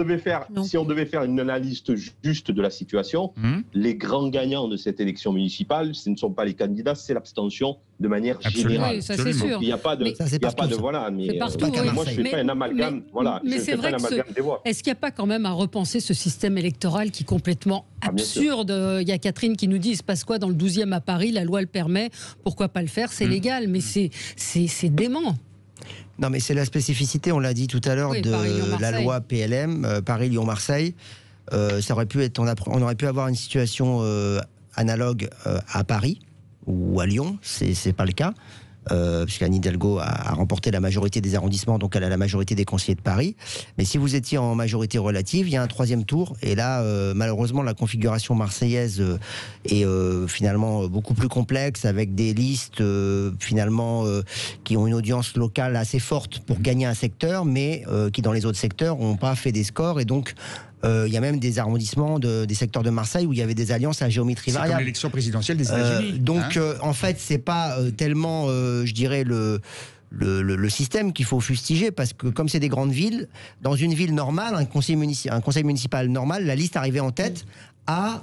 Si on devait faire une analyse juste de la situation, les grands gagnants de cette élection municipale, ce ne sont pas les candidats, c'est l'abstention de manière générale. Oui, ça c'est sûr. Il n'y a pas de, voilà. Mais partout, moi, je ne fais pas un amalgame. Voilà, mais je c'est fais vrai pas un amalgame des voix. Est-ce qu'il n'y a pas quand même à repenser ce système électoral qui est complètement absurde? Il y a Catherine qui nous dit, il se passe quoi dans le 12e à Paris? La loi le permet, pourquoi pas le faire? C'est légal, mais c'est dément. Non, mais c'est la spécificité, on l'a dit tout à l'heure, de la loi PLM, Paris-Lyon-Marseille. Ça aurait pu être, on aurait pu avoir une situation analogue à Paris ou à Lyon, c'est pas le cas. Puisqu'Anne Hidalgo a remporté la majorité des arrondissements, donc elle a la majorité des conseillers de Paris. Mais si vous étiez en majorité relative, il y a un 3e tour. Et là, malheureusement, la configuration marseillaise est finalement beaucoup plus complexe, avec des listes finalement qui ont une audience locale assez forte pour gagner un secteur, mais qui dans les autres secteurs n'ont pas fait des scores. Et donc, il y a même des arrondissements des secteurs de Marseille où il y avait des alliances à géométrie variable. C'est comme l'élection présidentielle des États-Unis. Donc, en fait, c'est pas tellement, je dirais, le système qu'il faut fustiger, parce que comme c'est des grandes villes, dans une ville normale, un conseil municipal normal, la liste arrivée en tête a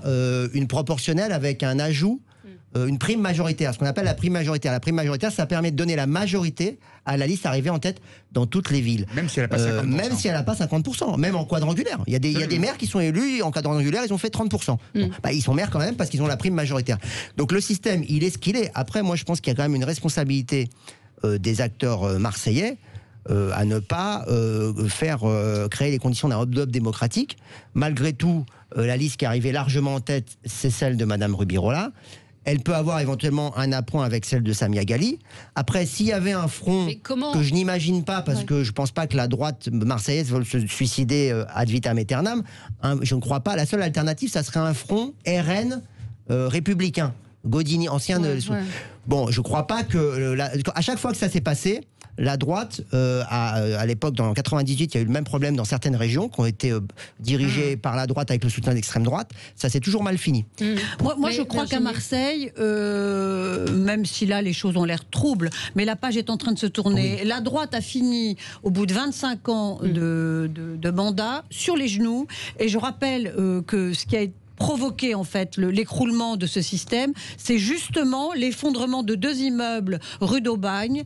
une proportionnelle avec un ajout, une prime majoritaire, ce qu'on appelle la prime majoritaire. La prime majoritaire, ça permet de donner la majorité à la liste arrivée en tête dans toutes les villes. Même si elle n'a pas 50%. Même si elle n'a pas 50%, même en quadrangulaire. Il y a des maires qui sont élus, en quadrangulaire, ils ont fait 30%. Bon, ils sont maires quand même parce qu'ils ont la prime majoritaire. Donc le système, il est ce qu'il est. Après, moi, je pense qu'il y a quand même une responsabilité des acteurs marseillais à ne pas créer les conditions d'un hold-up démocratique. Malgré tout, la liste qui est arrivée largement en tête, c'est celle de Madame Rubirola. Elle peut avoir éventuellement un appoint avec celle de Samia Ghali. Après, s'il y avait un front que je n'imagine pas, parce que je ne pense pas que la droite marseillaise veuille se suicider ad vitam aeternam, je ne crois pas. La seule alternative, ça serait un front RN républicain. Godini, ancien... Bon, je ne crois pas que... à chaque fois que ça s'est passé, la droite, à l'époque, dans 98, il y a eu le même problème dans certaines régions qui ont été dirigées par la droite avec le soutien d'extrême droite. Ça s'est toujours mal fini. Moi, je crois qu'à Marseille, même si là, les choses ont l'air troubles, mais la page est en train de se tourner. Oui. La droite a fini, au bout de 25 ans de mandat, sur les genoux. Et je rappelle que ce qui a été provoquer en fait l'écroulement de ce système, c'est justement l'effondrement de 2 immeubles rue d'Aubagne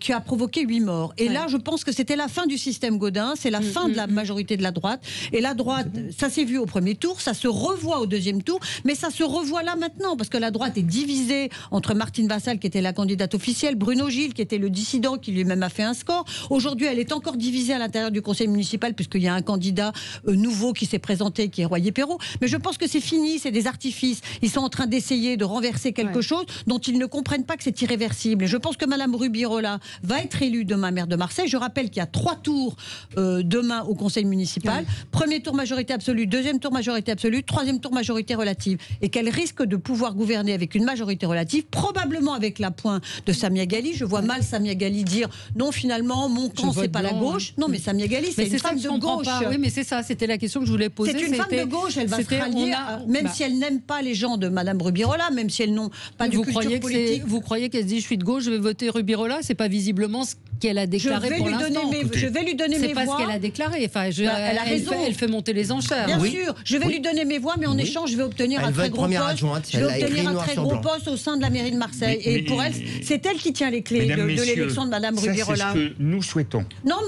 qui a provoqué 8 morts. Et là, je pense que c'était la fin du système Gaudin, c'est la fin de la majorité de la droite. Et la droite, ça s'est vu au premier tour, ça se revoit au 2e tour, mais ça se revoit là maintenant, parce que la droite est divisée entre Martine Vassal, qui était la candidate officielle, Bruno Gilles, qui était le dissident, qui lui-même a fait un score. Aujourd'hui, elle est encore divisée à l'intérieur du conseil municipal, puisqu'il y a un candidat nouveau qui s'est présenté, qui est Royer-Perrault. Mais je pense que c'est fini, c'est des artifices. Ils sont en train d'essayer de renverser quelque chose dont ils ne comprennent pas que c'est irréversible. Et je pense que Madame Rubirola va être élue demain maire de Marseille. Je rappelle qu'il y a 3 tours demain au conseil municipal. Premier tour majorité absolue, 2e tour majorité absolue, 3e tour majorité relative. Et qu'elle risque de pouvoir gouverner avec une majorité relative, probablement avec l'appoint de Samia Ghali. Je vois mal Samia Ghali dire non, finalement, mon camp, c'est pas la gauche. Non, mais Samia Ghali, c'est une femme de gauche. Oui, mais c'est ça, c'était la question que je voulais poser. C'est une femme de gauche, elle va se rallier même si elle n'aime pas les gens de Madame Rubirola, même si elles n'ont pas de culture politique. Vous croyez qu'elle se dit je suis de gauche, je vais voter Rubirola? C'est pas visiblement ce qu'elle a déclaré pour l'instant. Je vais lui donner mes voix. C'est pas ce qu'elle a déclaré. Enfin, elle a raison. Elle fait monter les enchères. Bien sûr, je vais lui donner mes voix, mais en échange, je vais obtenir un très gros poste. Je vais obtenir un très gros poste au sein de la mairie de Marseille. Et pour elle, c'est elle qui tient les clés de l'élection de Madame Rubirola. C'est ce que nous souhaitons. Non,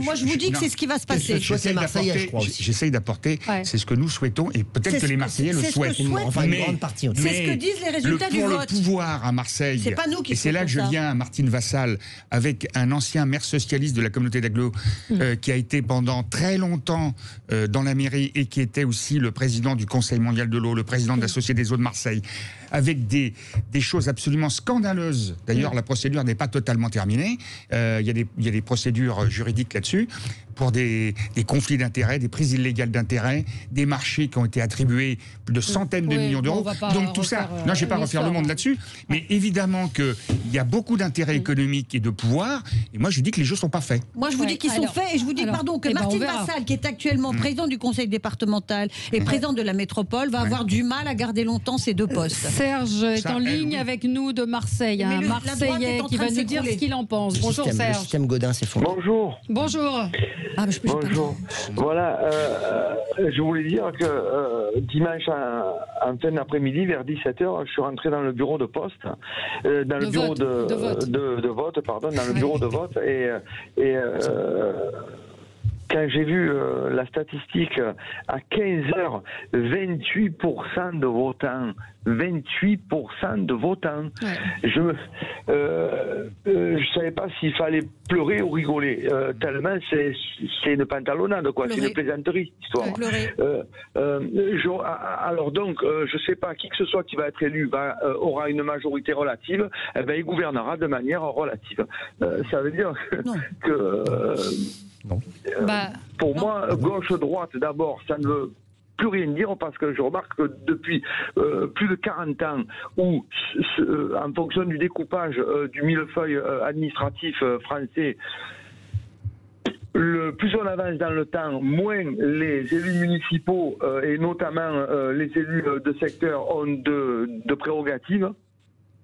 moi je vous dis que c'est ce qui va se passer. J'essaye d'apporter, c'est ce que nous souhaitons, et peut-être que les Marseillais le souhaitent. Enfin, une grande partie. C'est ce que disent les résultats du vote. Pour le pouvoir à Marseille, c'est pas nous qui, et c'est là que je viens à Martine Vassal, avec un ancien maire socialiste de la communauté d'Aglo, qui a été pendant très longtemps dans la mairie et qui était aussi le président du Conseil mondial de l'eau, le président de la Société des eaux de Marseille. avec des choses absolument scandaleuses. D'ailleurs, la procédure n'est pas totalement terminée. Il y a des procédures juridiques là-dessus pour des conflits d'intérêts, des prises illégales d'intérêts, des marchés qui ont été attribués plus de centaines de millions d'euros. Donc tout ça, non, je ne vais pas refaire le monde là-dessus, mais évidemment qu'il y a beaucoup d'intérêts économiques et de pouvoir, et moi je dis que les jeux ne sont pas faits. Moi je vous dis qu'ils sont faits, et je vous dis pardon, que Martine Vassal, qui est actuellement président du conseil départemental et président de la métropole, va avoir du mal à garder longtemps ces deux postes. Serge est en ligne avec nous de Marseille, un Marseillais qui va nous dire ce qu'il en pense. Bonjour Serge. Le système Godin s'effondre. Bonjour. Bonjour. Bonjour. Voilà, je voulais dire que dimanche en fin d'après-midi, vers 17h, je suis rentré dans le bureau de poste, dans le bureau de vote, pardon, dans le bureau de vote, et quand j'ai vu la statistique à 15h, 28% de votants. 28% de votants. Ouais. Je savais pas s'il fallait pleurer ou rigoler. Tellement c'est une pantalonnade, quoi. C'est une plaisanterie, cette histoire. Alors donc, je sais pas, qui que ce soit qui va être élu aura une majorité relative, il gouvernera de manière relative. Ça veut dire que pour moi, gauche-droite, d'abord, ça ne veut plus rien dire, parce que je remarque que depuis plus de 40 ans, où en fonction du découpage du millefeuille administratif français, plus on avance dans le temps, moins les élus municipaux et notamment les élus de secteur ont de prérogatives.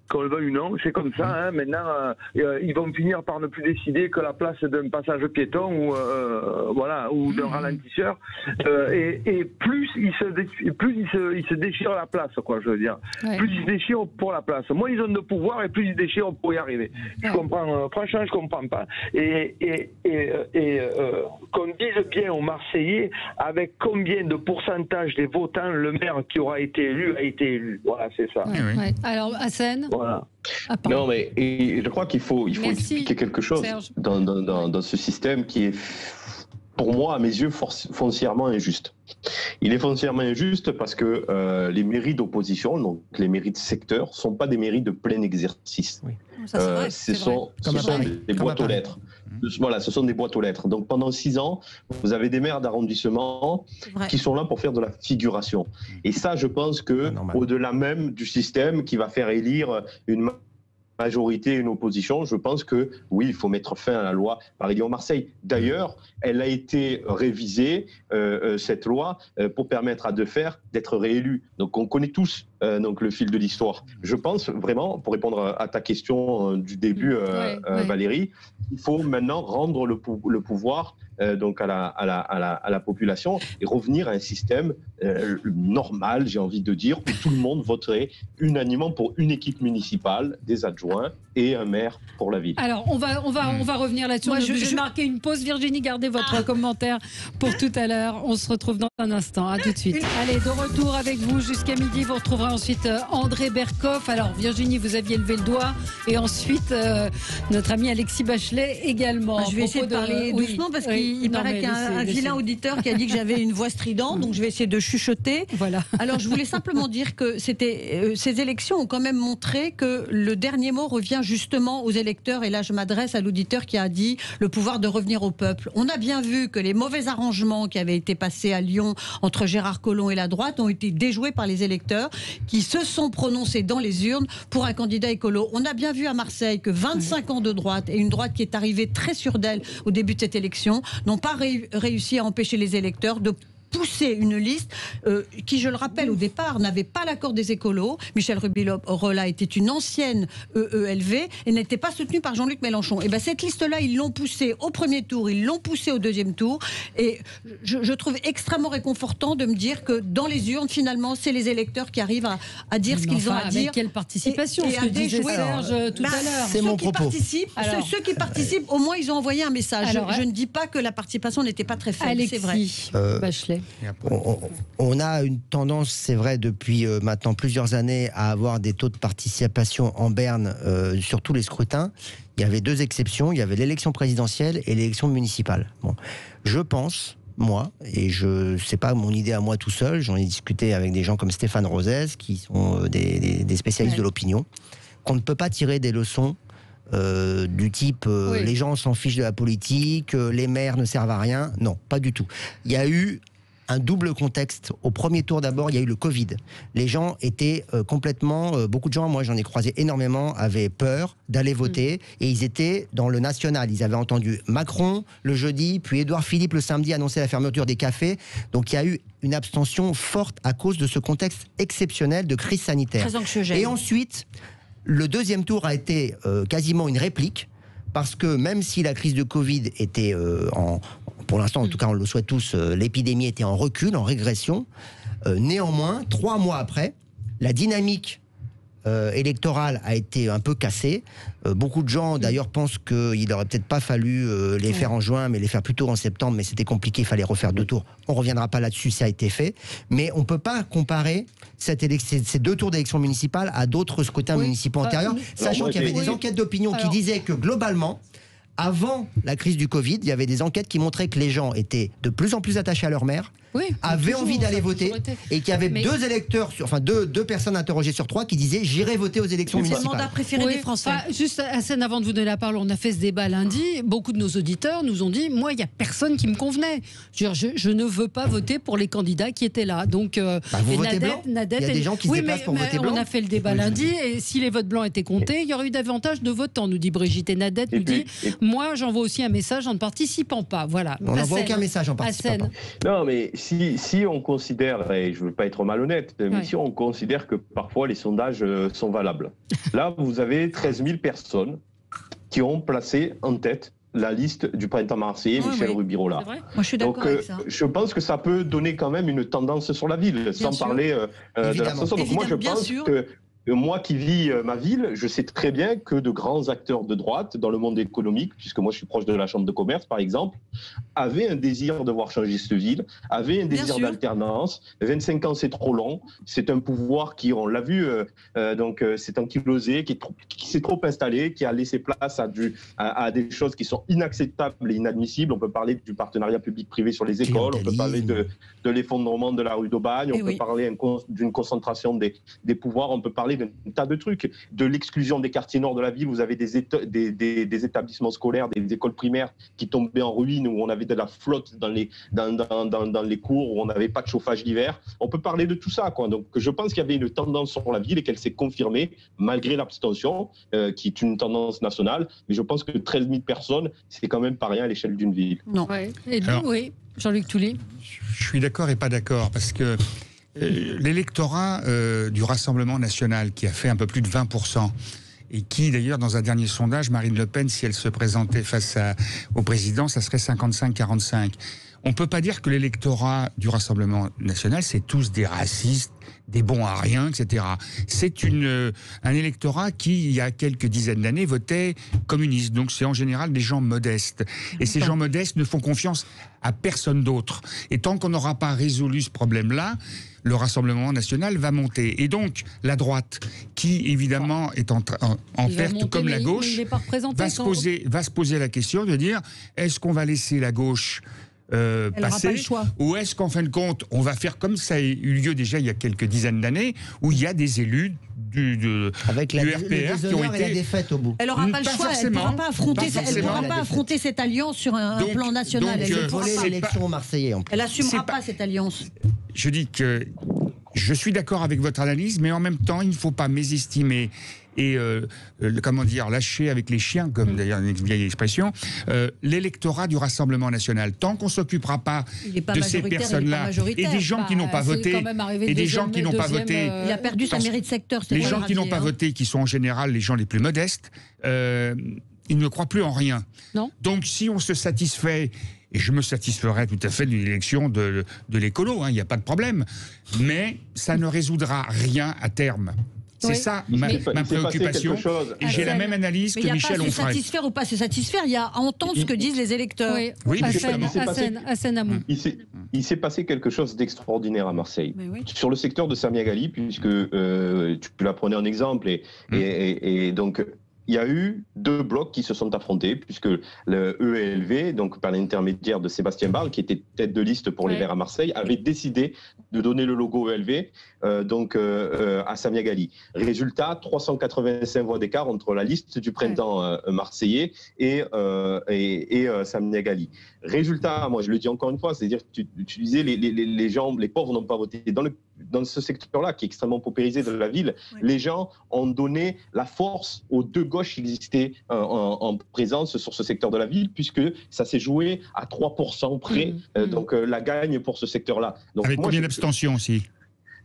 Qu'on le veuille ou non, c'est comme ça. Hein. Maintenant, ils vont finir par ne plus décider que la place d'un passage piéton ou d'un ralentisseur. Et plus ils se déchirent la place, quoi. Je veux dire, plus ils se déchirent pour la place. Moins ils ont de pouvoir et plus ils se déchirent pour y arriver. Je comprends. Franchement, je comprends pas. Et qu'on dise bien aux Marseillais avec combien de pourcentage des votants le maire qui aura été élu a été élu. Voilà, c'est ça. Alors, Hassen. Voilà. Non, mais je crois qu'il faut expliquer quelque chose dans ce système qui est, pour moi, à mes yeux, foncièrement injuste. Il est foncièrement injuste parce que les mairies d'opposition, donc les mairies de secteur, ne sont pas des mairies de plein exercice. Oui. Ce sont des boîtes aux lettres. Voilà, ce sont des boîtes aux lettres. Donc pendant 6 ans, vous avez des maires d'arrondissement qui sont là pour faire de la figuration. Et ça, je pense que au-delà même du système qui va faire élire une majorité, une opposition, je pense que oui, il faut mettre fin à la loi Paris-Lyon-Marseille. D'ailleurs, elle a été révisée, cette loi, pour permettre à Defferre d'être réélu. Donc on connaît tous donc le fil de l'histoire. Je pense vraiment, pour répondre à ta question du début, Valérie, il faut maintenant rendre le pouvoir donc à la population et revenir à un système normal, j'ai envie de dire, où tout le monde voterait unanimement pour une équipe municipale, des adjoints et un maire pour la ville. Alors on va revenir là-dessus. Je vais marquer une pause. Virginie, gardez votre commentaire pour tout à l'heure. On se retrouve dans un instant. À tout de suite. Allez, de retour avec vous jusqu'à midi. Vous retrouverez ensuite André Berkoff. Alors Virginie, vous aviez levé le doigt, et ensuite notre ami Alexis Bachelet également. Je vais essayer de parler doucement parce qu'il paraît qu'il y a un vilain auditeur qui a dit que j'avais une voix stridente, donc je vais essayer de chuchoter. Voilà. Alors je voulais simplement dire que ces élections ont quand même montré que le dernier mot revient justement aux électeurs, et là je m'adresse à l'auditeur qui a dit le pouvoir de revenir au peuple. On a bien vu que les mauvais arrangements qui avaient été passés à Lyon entre Gérard Collomb et la droite ont été déjoués par les électeurs qui se sont prononcés dans les urnes pour un candidat écolo. On a bien vu à Marseille que 25 ans de droite, et une droite qui est arrivée très sûre d'elle au début de cette élection, n'ont pas réussi à empêcher les électeurs de pousser une liste qui, je le rappelle, au départ, n'avait pas l'accord des écolos. Michel Rubirola était une ancienne EELV et n'était pas soutenue par Jean-Luc Mélenchon. Et bien cette liste-là, ils l'ont poussée au premier tour, ils l'ont poussée au deuxième tour. Et je trouve extrêmement réconfortant de me dire que dans les urnes, finalement, c'est les électeurs qui arrivent à dire ce qu'ils ont à dire. Avec quelle participation, et à déjouer Serge tout à l'heure. C'est mon propos. Ceux qui participent, au moins, ils ont envoyé un message. Alors, je ne dis pas que la participation n'était pas très faible, c'est vrai. Bachelet. On a une tendance, c'est vrai, depuis maintenant plusieurs années, à avoir des taux de participation en berne sur tous les scrutins. Il y avait 2 exceptions, il y avait l'élection présidentielle et l'élection municipale. Bon. Je pense moi, et c'est pas mon idée à moi tout seul, j'en ai discuté avec des gens comme Stéphane Rosès, qui sont des spécialistes de l'opinion, qu'on ne peut pas tirer des leçons du type les gens s'en fichent de la politique, les maires ne servent à rien. Non, pas du tout. Il y a eu un double contexte. Au premier tour, d'abord, il y a eu le Covid. Les gens étaient complètement... beaucoup de gens, moi j'en ai croisé énormément, avaient peur d'aller voter, et ils étaient dans le national. Ils avaient entendu Macron le jeudi, puis Édouard Philippe le samedi annoncer la fermeture des cafés. Donc il y a eu une abstention forte à cause de ce contexte exceptionnel de crise sanitaire. Très anxiogène. Et ensuite, le deuxième tour a été quasiment une réplique, parce que même si la crise de Covid était pour l'instant, en tout cas on le souhaite tous, l'épidémie était en recul, en régression, néanmoins, 3 mois après, la dynamique électorale a été un peu cassée. Beaucoup de gens d'ailleurs pensent qu'il n'aurait peut-être pas fallu les faire en juin, mais les faire plutôt en septembre, mais c'était compliqué, il fallait refaire 2 tours. On ne reviendra pas là-dessus, ça a été fait. Mais on ne peut pas comparer ces 2 tours d'élection municipale à d'autres scrutins municipaux antérieurs, sachant qu'il y avait des enquêtes d'opinion qui disaient que globalement, avant la crise du Covid, il y avait des enquêtes qui montraient que les gens étaient de plus en plus attachés à leur maire, avaient envie d'aller voter, et qu'il y avait 2 électeurs, deux personnes interrogées sur 3 qui disaient j'irai voter aux élections municipales. C'est le mandat préféré des Français. Juste, Hassen, avant de vous donner la parole, on a fait ce débat lundi. Beaucoup de nos auditeurs nous ont dit moi, il n'y a personne qui me convenait. Je ne veux pas voter pour les candidats qui étaient là. Donc, vous votez blanc. Il y a des gens qui se déplacent pour voter blanc. On a fait le débat lundi, et si les votes blancs étaient comptés, il y aurait eu davantage de votants, nous dit Brigitte. Et Nadette nous dit moi, j'envoie aussi un message en ne participant pas. Voilà. On n'envoie aucun message en participant pas. Non, mais si on considère, et je ne veux pas être malhonnête, mais si on considère que parfois les sondages sont valables. Là, vous avez 13 000 personnes qui ont placé en tête la liste du printemps marseillais, Michel Rubirola. Moi, je suis d'accord avec ça. Je pense que ça peut donner quand même une tendance sur la ville, sans parler de la chanson. Donc moi, je pense que moi qui vis ma ville, je sais très bien que de grands acteurs de droite dans le monde économique, puisque moi je suis proche de la chambre de commerce par exemple, avaient un désir de voir changer cette ville, avaient un désir d'alternance. 25 ans c'est trop long, c'est un pouvoir qui, on l'a vu, c'est ankylosé, qui s'est trop installé, qui a laissé place à des choses qui sont inacceptables et inadmissibles. On peut parler du partenariat public-privé sur les écoles, on peut parler de l'effondrement de la rue d'Aubagne, on peut parler d'une concentration des pouvoirs, on peut parler d'un tas de trucs, de l'exclusion des quartiers nord de la ville. Vous avez des établissements scolaires, des écoles primaires qui tombaient en ruine, où on avait de la flotte dans les cours, où on n'avait pas de chauffage l'hiver. On peut parler de tout ça, quoi. Donc je pense qu'il y avait une tendance sur la ville et qu'elle s'est confirmée malgré l'abstention, qui est une tendance nationale. Mais je pense que 13 000 personnes, c'est quand même pas rien à l'échelle d'une ville. Non. Jean-Luc Touly. Je suis d'accord et pas d'accord, parce que l'électorat du Rassemblement national, qui a fait un peu plus de 20%, et qui, d'ailleurs, dans un dernier sondage, Marine Le Pen, si elle se présentait face au président, ça serait 55-45. On ne peut pas dire que l'électorat du Rassemblement national, c'est tous des racistes, des bons à rien, etc. C'est un électorat qui, il y a quelques dizaines d'années, votait communiste. Donc c'est en général des gens modestes. Et ces gens modestes ne font confiance à personne d'autre. Et tant qu'on n'aura pas résolu ce problème-là, le Rassemblement national va monter. Et donc, la droite, qui évidemment est en perte comme la gauche, va se poser la question de dire, est-ce qu'on va laisser la gauche passer, ou est-ce qu'en fin de compte on va faire comme ça a eu lieu déjà il y a quelques dizaines d'années, où il y a des élus du RPR qui ont été... la défaite au bout. Elle n'aura pas le choix, elle ne pourra pas affronter cette alliance sur un plan national. Elle volait l'élection Marseillais. Elle n'assumera pas cette alliance. Je dis que je suis d'accord avec votre analyse, mais en même temps il ne faut pas mésestimer et lâcher avec les chiens, comme d'ailleurs une vieille expression, l'électorat du Rassemblement national. Tant qu'on ne s'occupera pas de ces personnes-là, et des gens qui n'ont pas voté, et des gens qui n'ont pas voté... Il a perdu sa mairie de secteur. Les gens qui n'ont pas voté, qui sont en général les gens les plus modestes, ils ne croient plus en rien. Non. Donc si on se satisfait... Et je me satisferais tout à fait d'une élection de l'écolo, il n'y a pas de problème. Mais ça ne résoudra rien à terme. C'est ça ma préoccupation. Et j'ai la même analyse que Michel Onfray. Mais il n'y a pas à se satisfaire ou pas se satisfaire, il y a à entendre ce que disent les électeurs. Oui, Hassen Amou. Il s'est passé quelque chose d'extraordinaire à Marseille. Sur le secteur de Samia Ghali, puisque tu la prenais en exemple, et donc il y a eu deux blocs qui se sont affrontés, puisque le ELV, donc par l'intermédiaire de Sébastien Barre, qui était tête de liste pour les Verts à Marseille, avait décidé de donner le logo ELV à Samia Ghali. Résultat, 385 voix d'écart entre la liste du printemps marseillais et Samia Ghali. Résultat, moi je le dis encore une fois, c'est-à-dire que tu disais les gens, les pauvres n'ont pas voté. Dans ce secteur-là, qui est extrêmement paupérisé de la ville, les gens ont donné la force aux deux gauches qui existaient en présence sur ce secteur de la ville, puisque ça s'est joué à 3% près, donc la gagne pour ce secteur-là. Donc, avec combien d'abstentions aussi?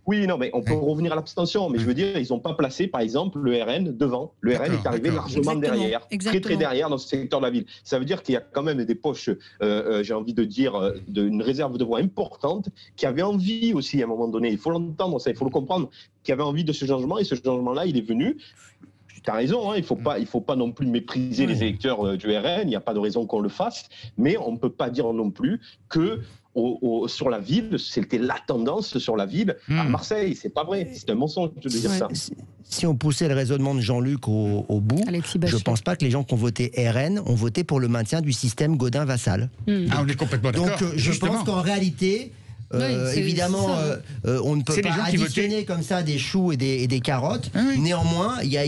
Oui, non, mais on peut revenir à l'abstention. Mais je veux dire, ils n'ont pas placé, par exemple, le RN devant. Le RN est arrivé largement derrière, très derrière dans ce secteur de la ville. Ça veut dire qu'il y a quand même des poches, j'ai envie de dire, une réserve de voix importante, qui avait envie aussi, à un moment donné, il faut l'entendre, ça, il faut le comprendre, qui avait envie de ce changement. Et ce changement-là, il est venu. Tu as raison, hein, il ne faut pas non plus mépriser les électeurs du RN, il n'y a pas de raison qu'on le fasse, mais on ne peut pas dire non plus que sur la ville, c'était la tendance sur la ville à Marseille. C'est pas vrai, c'est un mensonge de dire ça. Si on poussait le raisonnement de Jean-Luc au bout, je ne pense pas que les gens qui ont voté RN ont voté pour le maintien du système Gaudin-Vassal. Ah, on est complètement d'accord. Donc je pense qu'en réalité... évidemment, on ne peut pas additionner comme ça des choux et des carottes. Néanmoins, il y a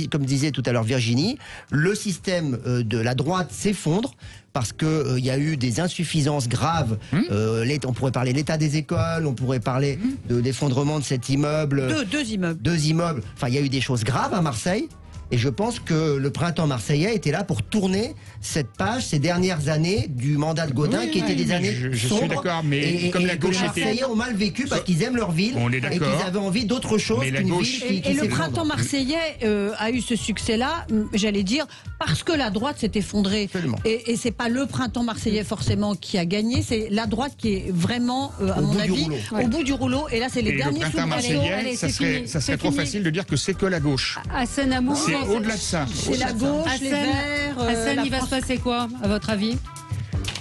comme disait tout à l'heure Virginie, le système de la droite s'effondre parce qu'il y a eu des insuffisances graves. On pourrait parler de l'état des écoles, on pourrait parler de l'effondrement de cet immeuble. Deux immeubles. Enfin, il y a eu des choses graves à Marseille. Et je pense que le printemps marseillais était là pour tourner cette page, ces dernières années du mandat de Gaudin, qui étaient des années je sombres. suis d'accord, mais comme la gauche les Marseillais ont mal vécu parce qu'ils aiment leur ville et qu'ils avaient envie d'autre chose qu'une ville qui et le printemps marseillais a eu ce succès-là, j'allais dire, parce que la droite s'est effondrée. Et c'est pas le printemps marseillais forcément qui a gagné, c'est la droite qui est vraiment, à mon avis, au bout du rouleau. Et là, c'est les derniers sous le marseillais, ça serait trop facile de dire que c'est que la gauche. C'est au-delà de ça. C'est la gauche, les Verts. Hassan, il va se passer quoi, à votre avis?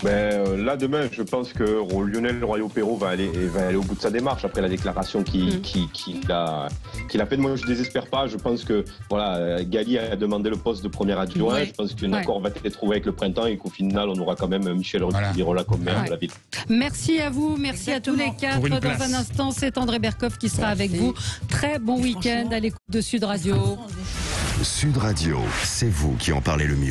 Là, demain, je pense que Lionel Royaux-Perrault va aller au bout de sa démarche après la déclaration qu'il a faite. Moi, je ne désespère pas. Je pense que Ghali a demandé le poste de premier adjoint. Je pense qu'un accord va être trouvé avec le printemps et qu'au final, on aura quand même Michel Rirola comme maire de la ville. Merci à vous. Merci à tous les quatre. Dans un instant, c'est André Berkoff qui sera avec vous. Très bon week-end à l'écoute de Sud Radio. Sud Radio, c'est vous qui en parlez le mieux.